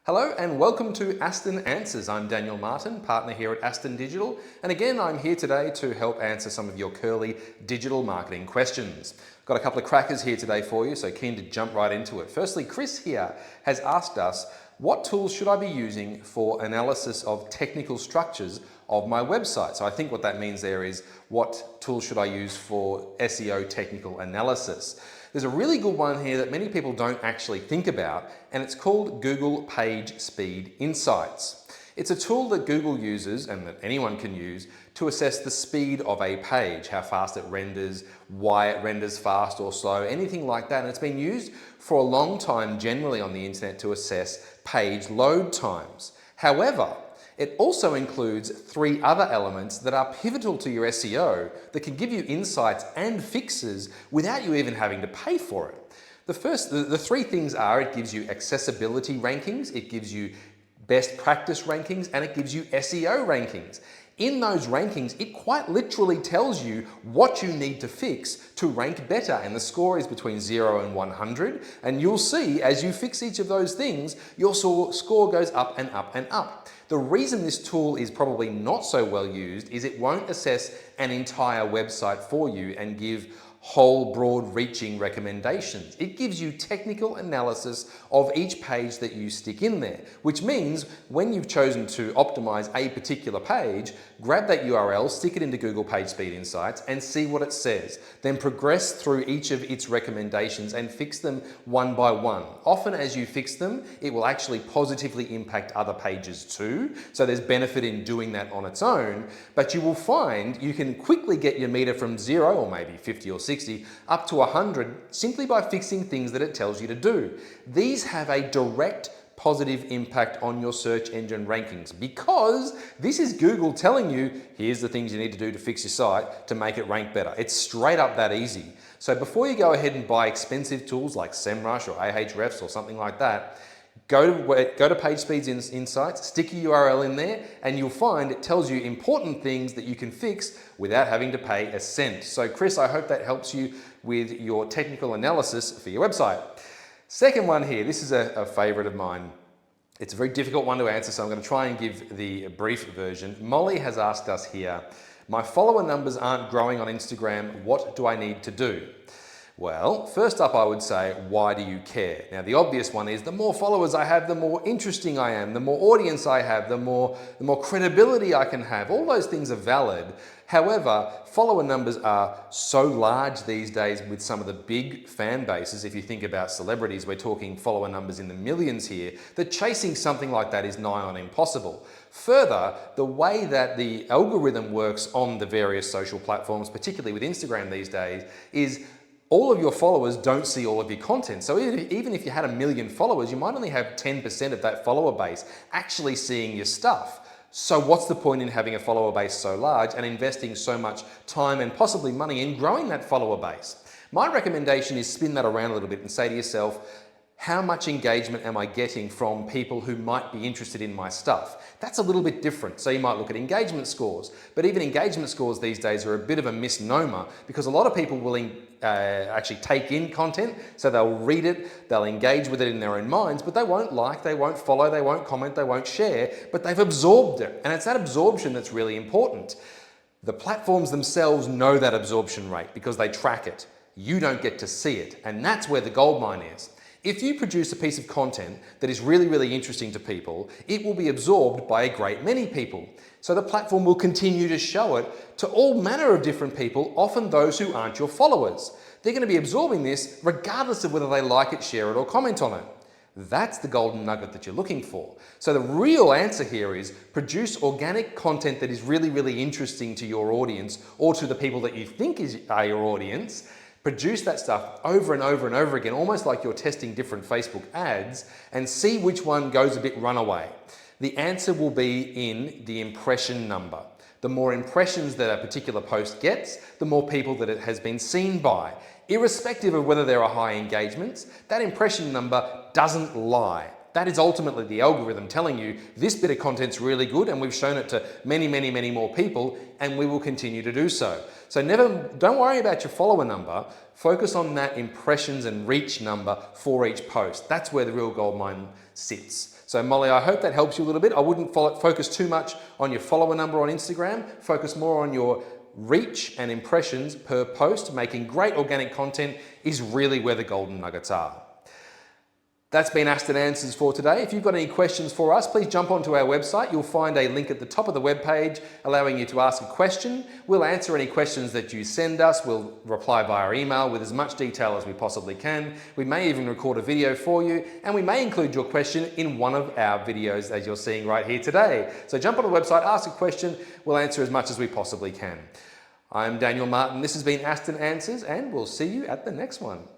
Hello and welcome to Aston Answers. I'm Daniel Martin, partner here at Aston Digital, and again I'm here today to help answer some of your curly digital marketing questions. Got a couple of crackers here today for you, so keen to jump right into it. Firstly, Chris here has asked us, what tools should I be using for analysis of technical structures of my website? So I think what that means there is, what tools should I use for SEO technical analysis? There's a really good one here that many people don't actually think about, and it's called Google Page Speed Insights. It's a tool that Google uses and that anyone can use to assess the speed of a page, how fast it renders, why it renders fast or slow, anything like that. And it's been used for a long time generally on the internet to assess page load times. However, it also includes three other elements that are pivotal to your SEO that can give you insights and fixes without you even having to pay for it. The three things are, it gives you accessibility rankings, it gives you best practice rankings, and it gives you SEO rankings. In those rankings, it quite literally tells you what you need to fix to rank better, and the score is between 0 and 100, and you'll see as you fix each of those things, your score goes up and up and up. The reason this tool is probably not so well used is it won't assess an entire website for you and give whole broad reaching recommendations. It gives you technical analysis of each page that you stick in there, which means when you've chosen to optimize a particular page, grab that URL, stick it into Google Page Speed Insights and see what it says. Then progress through each of its recommendations and fix them one by one. Often as you fix them, it will actually positively impact other pages too. So there's benefit in doing that on its own, but you will find you can quickly get your meter from 0 or maybe 50 or 60 up to 100 simply by fixing things that it tells you to do. These have a direct positive impact on your search engine rankings because this is Google telling you, here's the things you need to do to fix your site to make it rank better. It's straight up that easy. So before you go ahead and buy expensive tools like SEMrush or Ahrefs or something like that, go to Page Speed Insights, stick your URL in there, and you'll find it tells you important things that you can fix without having to pay a cent. So Chris, I hope that helps you with your technical analysis for your website. Second one here, this is a favorite of mine. It's a very difficult one to answer, so I'm going to try and give the brief version. Molly has asked us here, my follower numbers aren't growing on Instagram, what do I need to do? Well, first up I would say, why do you care? Now the obvious one is the more followers I have, the more interesting I am, the more audience I have, the more credibility I can have. All those things are valid. However, follower numbers are so large these days with some of the big fan bases. If you think about celebrities, we're talking follower numbers in the millions here, that chasing something like that is nigh on impossible. Further, the way that the algorithm works on the various social platforms, particularly with Instagram these days, is all of your followers don't see all of your content. So even if you had 1 million followers, you might only have 10% of that follower base actually seeing your stuff. So what's the point in having a follower base so large and investing so much time and possibly money in growing that follower base? My recommendation is spin that around a little bit and say to yourself, how much engagement am I getting from people who might be interested in my stuff? That's a little bit different. So you might look at engagement scores, but even engagement scores these days are a bit of a misnomer because a lot of people will actually take in content, so they'll read it, they'll engage with it in their own minds, but they won't like, they won't follow, they won't comment, they won't share, but they've absorbed it. And it's that absorption that's really important. The platforms themselves know that absorption rate because they track it. You don't get to see it, and that's where the goldmine is. If you produce a piece of content that is really, really interesting to people, it will be absorbed by a great many people. So the platform will continue to show it to all manner of different people, often those who aren't your followers. They're going to be absorbing this regardless of whether they like it, share it, or comment on it. That's the golden nugget that you're looking for. So the real answer here is produce organic content that is really, really interesting to your audience or to the people that you think are your audience. Produce that stuff over and over and over again, almost like you're testing different Facebook ads, and see which one goes a bit runaway. The answer will be in the impression number. The more impressions that a particular post gets, the more people that it has been seen by. Irrespective of whether there are high engagements, that impression number doesn't lie. That is ultimately the algorithm telling you this bit of content's really good and we've shown it to many, many, many more people and we will continue to do so. So don't worry about your follower number, focus on that impressions and reach number for each post. That's where the real goldmine sits. So Molly, I hope that helps you a little bit. I wouldn't focus too much on your follower number on Instagram. Focus more on your reach and impressions per post. Making great organic content is really where the golden nuggets are. That's been Aston Answers for today. If you've got any questions for us, please jump onto our website. You'll find a link at the top of the webpage allowing you to ask a question. We'll answer any questions that you send us. We'll reply via email with as much detail as we possibly can. We may even record a video for you, and we may include your question in one of our videos as you're seeing right here today. So jump on the website, ask a question. We'll answer as much as we possibly can. I'm Daniel Martin. This has been Aston Answers, and we'll see you at the next one.